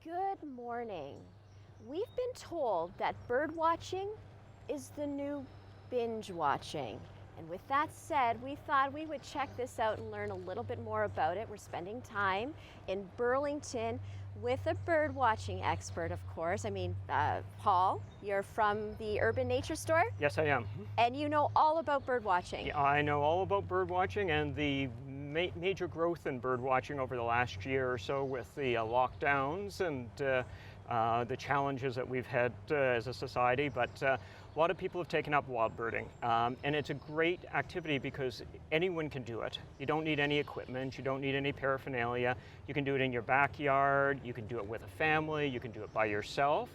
Good morning. We've been told that bird watching is the new binge watching. And with that said, we thought we would check this out and learn a little bit more about it. We're spending time in Burlington with a bird watching expert, of course. Paul, you're from the Urban Nature Store, Yes, I am. and you know all about bird watching. Yeah, I know all about bird watching and the major growth in bird watching over the last year or so with the lockdowns and the challenges that we've had as a society. But a lot of people have taken up wild birding, and it's a great activity because anyone can do it. You don't need any equipment, you don't need any paraphernalia. You can do it in your backyard, you can do it with a family, you can do it by yourself.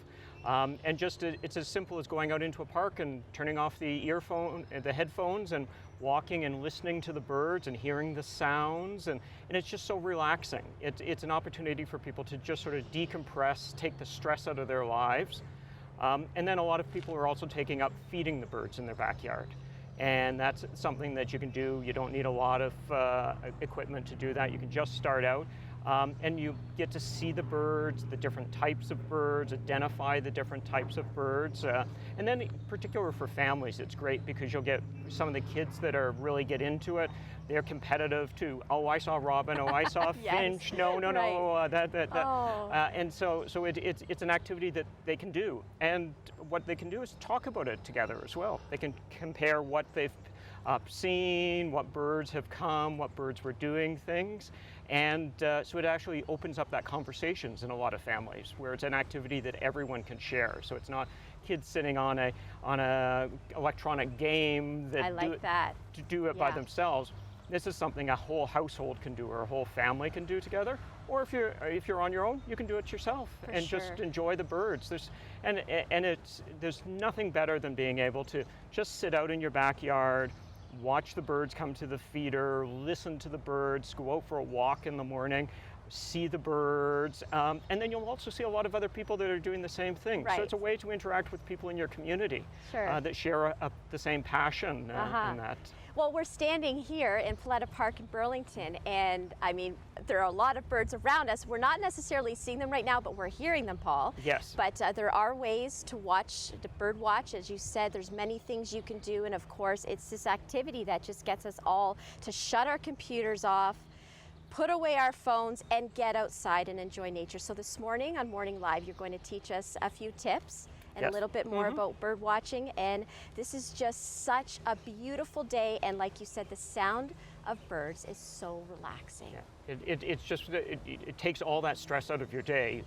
It's as simple as going out into a park and turning off the headphones and walking and listening to the birds and hearing the sounds, and it's just so relaxing. It's an opportunity for people to just sort of decompress, take the stress out of their lives. And then a lot of people are also taking up feeding the birds in their backyard. And that's something that you can do. You don't need a lot of equipment to do that. You can just start out. And you get to see the birds, the different types of birds, identify the different types of birds. And then in particular for families, it's great because you'll get some of the kids that are really get into it. They're competitive too. Oh, I saw robin. Oh, I saw a Yes. finch. No, Right. And so it's an activity that they can do. And what they can do is talk about it together as well. They can compare what they've seen, what birds have come, what birds were doing things. And so it actually opens up that conversations in a lot of families where it's an activity that everyone can share. So it's not kids sitting on a electronic game that do it by themselves. This is something a whole household can do or a whole family can do together. Or if you're on your own, you can do it yourself and just enjoy the birds. There's nothing better than being able to just sit out in your backyard, watch the birds come to the feeder, listen to the birds, go out for a walk in the morning, see the birds, and then you'll also see a lot of other people that are doing the same thing. Right. So it's a way to interact with people in your community that share the same passion in that. Well, we're standing here in Paletta Park in Burlington, and there are a lot of birds around us. We're not necessarily seeing them right now, but we're hearing them, Paul. Yes. But there are ways to bird watch. As you said, there's many things you can do, and of course, it's this activity that just gets us all to shut our computers off, put away our phones, and get outside and enjoy nature. So this morning on Morning Live, you're going to teach us a few tips and a little bit more about bird watching. And this is just such a beautiful day. And like you said, the sound of birds is so relaxing. Yeah. It takes all that stress out of your day.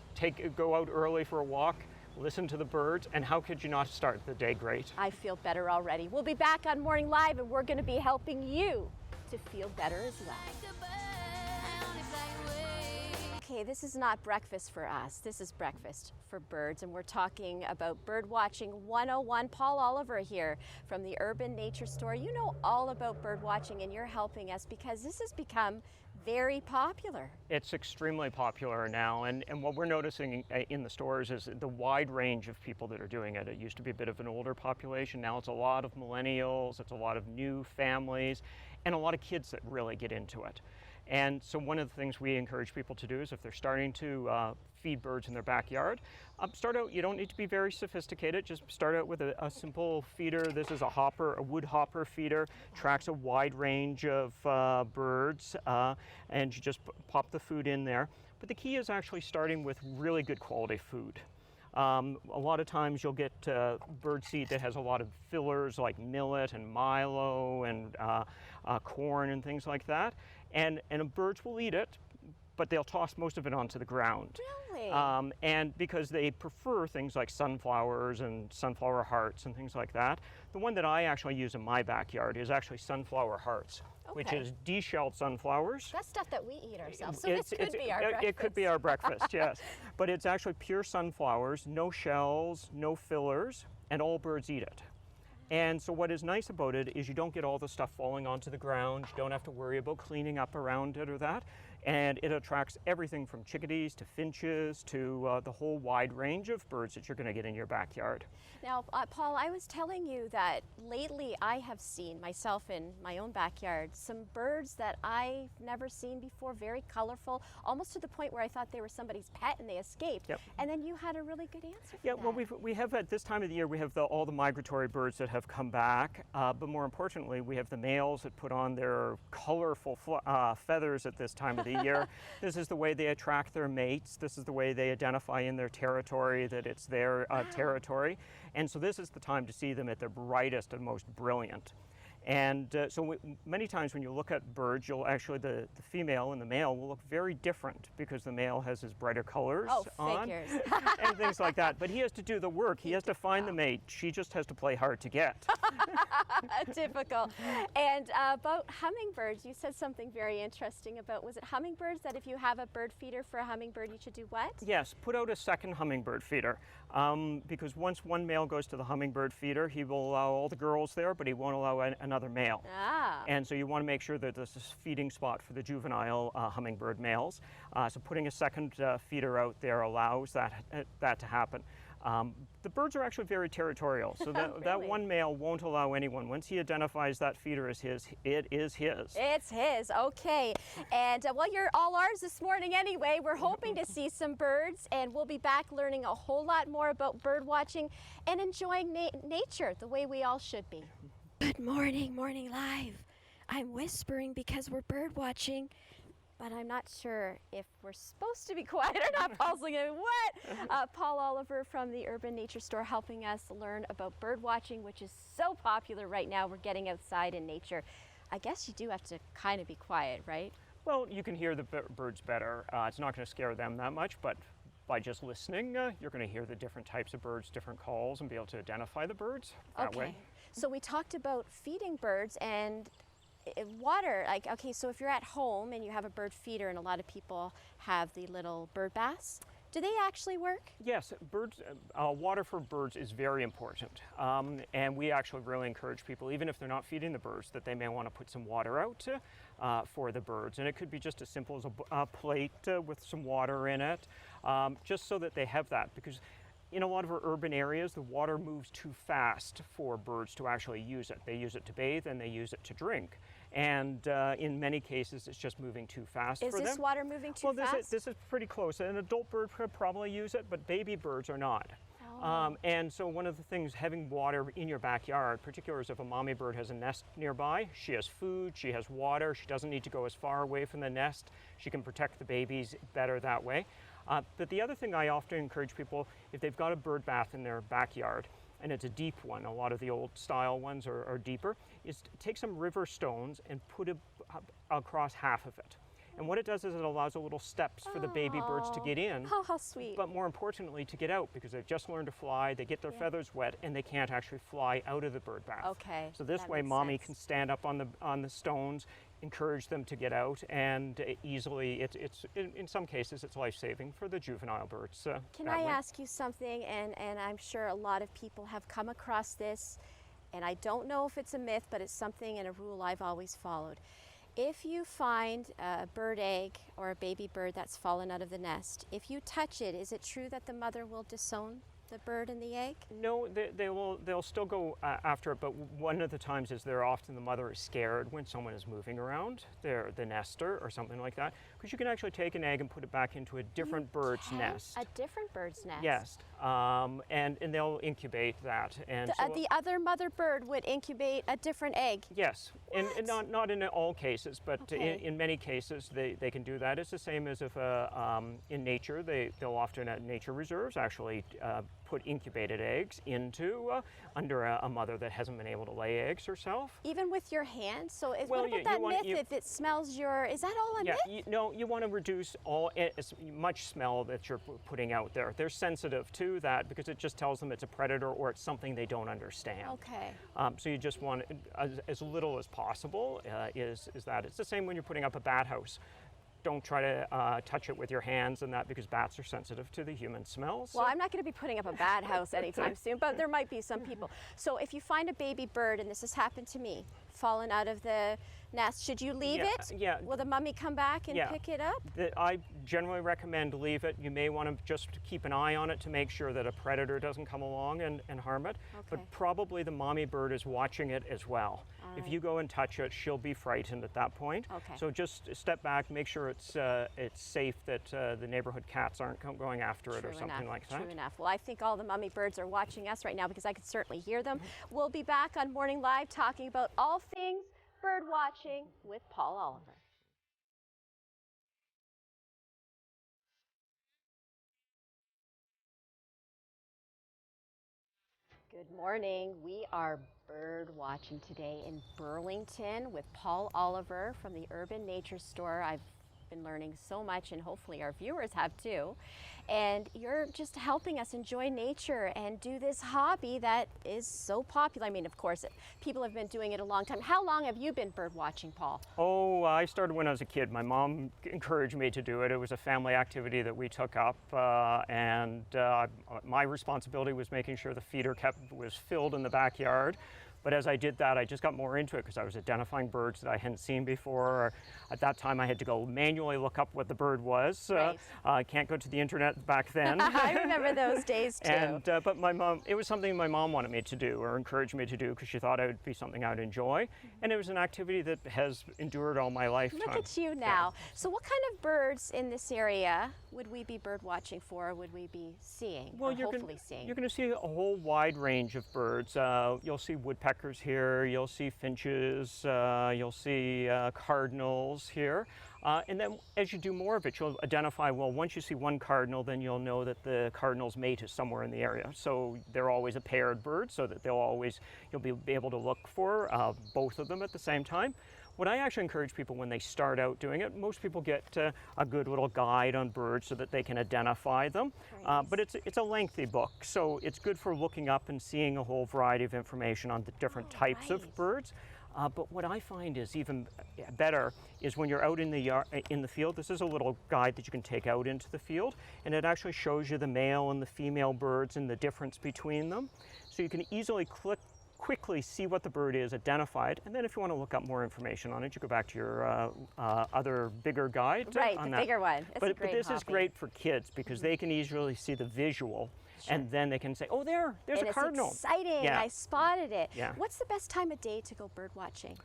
Go out early for a walk, listen to the birds, and how could you not start the day great? I feel better already. We'll be back on Morning Live, and we're going to be helping you to feel better as well. Okay, this is not breakfast for us. This is breakfast for birds, and we're talking about Bird Watching 101. Paul Oliver here from the Urban Nature Store. You know all about bird watching, and you're helping us because this has become very popular. It's extremely popular now, and what we're noticing in the stores is the wide range of people that are doing it. It used to be a bit of an older population. Now it's a lot of millennials, it's a lot of new families, and a lot of kids that really get into it. And so one of the things we encourage people to do is if they're starting to feed birds in their backyard, start out, you don't need to be very sophisticated, just start out with a simple feeder. This is a wood hopper feeder, tracks a wide range of birds, and you just pop the food in there. But the key is actually starting with really good quality food. A lot of times you'll get bird seed that has a lot of fillers like millet and milo and corn and things like that. And birds will eat it, but they'll toss most of it onto the ground. Really? And because they prefer things like sunflowers and sunflower hearts and things like that. The one that I actually use in my backyard is actually sunflower hearts, which is de-shelled sunflowers. That's stuff that we eat ourselves, so this could be our breakfast. It could be our breakfast, yes. But it's actually pure sunflowers, no shells, no fillers, and all birds eat it. And so what is nice about it is you don't get all the stuff falling onto the ground. You don't have to worry about cleaning up around it or that. And it attracts everything from chickadees to finches to the whole wide range of birds that you're going to get in your backyard. Now, Paul, I was telling you that lately I have seen myself in my own backyard some birds that I've never seen before, very colorful, almost to the point where I thought they were somebody's pet and they escaped. Yep. And then you had a really good answer for Yeah, that. well, we have at this time of the year, we have all the migratory birds that have come back, but more importantly, we have the males that put on their colorful feathers at this time of the year. This is the way they attract their mates. This is the way they identify in their territory that it's their territory. And so this is the time to see them at their brightest and most brilliant. And many times when you look at birds, you'll actually, the female and the male will look very different because the male has his brighter colors on figures. and things like that. But he has to do the work. He has to find the mate. She just has to play hard to get. Typical. And about hummingbirds, you said something very interesting about, was it hummingbirds, that if you have a bird feeder for a hummingbird, you should do what? Yes, put out a second hummingbird feeder. Because once one male goes to the hummingbird feeder, he will allow all the girls there, but he won't allow another male. Ah. And so you want to make sure that there's a feeding spot for the juvenile hummingbird males. So putting a second feeder out there allows that to happen. The birds are actually very territorial, so that Really? one male won't allow anyone. Once he identifies that feeder as his, it is his. It's his, okay. And well, you're all ours this morning anyway. We're hoping to see some birds, and we'll be back learning a whole lot more about bird watching and enjoying nature the way we all should be. Good morning, Morning Live. I'm whispering because we're bird watching, but I'm not sure if we're supposed to be quiet or not. Paul's looking at me, what? Paul Oliver from the Urban Nature Store helping us learn about bird watching, which is so popular right now. We're getting outside in nature. I guess you do have to kind of be quiet, right? Well, you can hear the birds better. It's not going to scare them that much, but by just listening, you're going to hear the different types of birds, different calls, and be able to identify the birds that way. So we talked about feeding birds and water. Like, okay, so if you're at home and you have a bird feeder, and a lot of people have the little bird baths, do they actually work? Yes, water for birds is very important. And we actually really encourage people, even if they're not feeding the birds, that they may want to put some water out for the birds. And it could be just as simple as a plate with some water in it, just so that they have that. Because in a lot of our urban areas, the water moves too fast for birds to actually use it. They use it to bathe and they use it to drink. And in many cases, it's just moving too fast for them. Is this water moving too fast? This is pretty close. An adult bird could probably use it, but baby birds are not. And so one of the things, having water in your backyard, particularly if a mommy bird has a nest nearby, she has food, she has water, she doesn't need to go as far away from the nest. She can protect the babies better that way. But the other thing I often encourage people, if they've got a bird bath in their backyard, and it's a deep one, a lot of the old style ones are deeper, is to take some river stones and put it across half of it. And what it does is it allows a little steps for the baby birds to get in. Oh, how sweet. But more importantly, to get out, because they've just learned to fly, they get their feathers wet, and they can't actually fly out of the bird bath. Okay. So this that way, makes mommy sense. can stand up on the stones, encourage them to get out, and easily, it's in some cases, it's life-saving for the juvenile birds. Can I ask you something? And I'm sure a lot of people have come across this, and I don't know if it's a myth, but it's something and a rule I've always followed. If you find a bird egg or a baby bird that's fallen out of the nest, if you touch it, is it true that the mother will disown the bird and the egg? No, they'll still go after it, but one of the times is often the mother is scared when someone is moving around the nester or something like that, because you can actually take an egg and put it back into a different bird's nest. A different bird's nest? Yes, and they'll incubate that. And The other mother bird would incubate a different egg? Yes, and not in all cases, but Okay. in many cases they can do that. It's the same as if in nature, they'll often at nature reserves actually put incubated eggs into under a mother that hasn't been able to lay eggs herself. Even with your hand? So Well, what about you that want- myth if it smells your, is that all a myth? You want to reduce as much smell that you're putting out there. They're sensitive to that because it just tells them it's a predator or it's something they don't understand. Okay. So you just want as little as possible is that. It's the same when you're putting up a bat house. Don't try to touch it with your hands and that, because bats are sensitive to the human smells. Well, I'm not going to be putting up a bat house anytime soon, but there might be some people. So if you find a baby bird, and this has happened to me, fallen out of the nest. Should you leave Yeah, it? yeah. Will the mummy come back and Yeah. pick it up? I generally recommend leave it. You may want to just keep an eye on it to make sure that a predator doesn't come along and harm it. But Okay. probably the mommy bird is watching it as well. All If right. you go and touch it, she'll be frightened at that point. Okay. So just step back, make sure it's safe, that the neighborhood cats aren't going after it or something like that. True enough. Well, I think all the mummy birds are watching us right now because I could certainly hear them. We'll be back on Morning Live talking about all things bird watching with Paul Oliver. Good morning. We are bird watching today in Burlington with Paul Oliver from the Urban Nature Store. I've been learning so much, and hopefully our viewers have too. And you're just helping us enjoy nature and do this hobby that is so popular. I mean, of course, people have been doing it a long time. How long have you been bird watching, Paul? Oh, I started when I was a kid. My mom encouraged me to do it. It was a family activity that we took up, and my responsibility was making sure the feeder was filled in the backyard. But as I did that, I just got more into it because I was identifying birds that I hadn't seen before. At that time, I had to go manually look up what the bird was. Right. I can't go to the internet back then. I remember those days too. And but my mom, it was something my mom wanted me to do or encouraged me to do because she thought it would be something I'd enjoy. And it was an activity that has endured all my lifetime. Look at you now. So what kind of birds in this area would we be bird watching for, or would we be seeing, or hopefully seeing? You're going to see a whole wide range of birds. You'll see woodpeckers here, you'll see finches, you'll see cardinals here. And then as you do more of it, you'll identify, well, once you see one cardinal, then you'll know that the cardinal's mate is somewhere in the area. So they're always a paired bird, so that you'll be able to look for both of them at the same time. What I actually encourage people when they start out doing it, most people get a good little guide on birds so that they can identify them. But it's a lengthy book, so it's good for looking up and seeing a whole variety of information on the different types of birds. But what I find is even better is when you're out in the field. This is a little guide that you can take out into the field, and it actually shows you the male and the female birds and the difference between them. So you can easily quickly see what the bird is, identify it, and then if you want to look up more information on it, you go back to your other bigger guide. Right, on the that. bigger one. It's a But great this is hobby. great for kids because they can easily see the visual, Sure. and then they can say, "Oh, there's And a cardinal." It's exciting. Yeah. I spotted it. Yeah. What's the best time of day to go bird watching?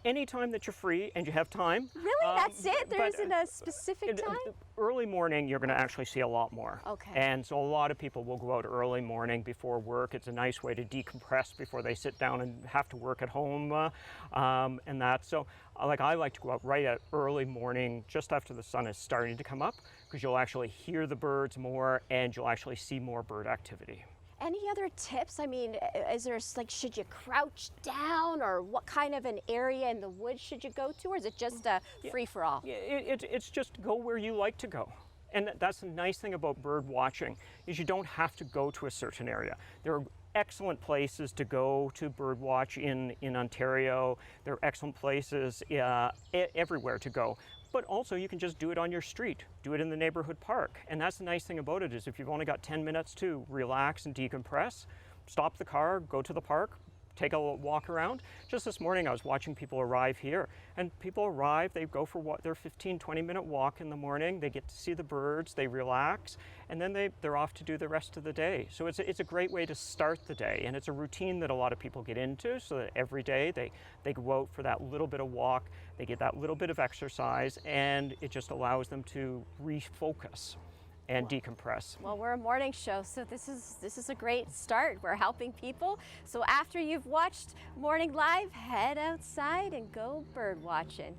Anytime that you're free and you have time. Really? That's it? There but, isn't a specific time? Early morning, you're going to actually see a lot more. Okay. And so a lot of people will go out early morning before work. It's a nice way to decompress before they sit down and have to work at home and that. So I like to go out right at early morning, just after the sun is starting to come up, because you'll actually hear the birds more and you'll actually see more bird activity. Any other tips? I mean, is there should you crouch down, or what kind of an area in the woods should you go to, or is it just a free-for-all? It's just go where you like to go. And that's the nice thing about bird watching, is you don't have to go to a certain area. There are excellent places to go to bird watch in Ontario. There are excellent places everywhere to go. But also you can just do it on your street, do it in the neighborhood park. And that's the nice thing about it, is if you've only got 10 minutes to relax and decompress, stop the car, go to the park, take a walk around. Just this morning I was watching people arrive here, and people arrive, they go for their 15-20 minute walk in the morning, they get to see the birds, they relax, and then they're off to do the rest of the day. So it's a great way to start the day, and it's a routine that a lot of people get into, so that every day they go out for that little bit of walk, they get that little bit of exercise, and it just allows them to refocus and decompress. Well, we're a morning show, so this is a great start. We're helping people. So after you've watched Morning Live, head outside and go bird watching.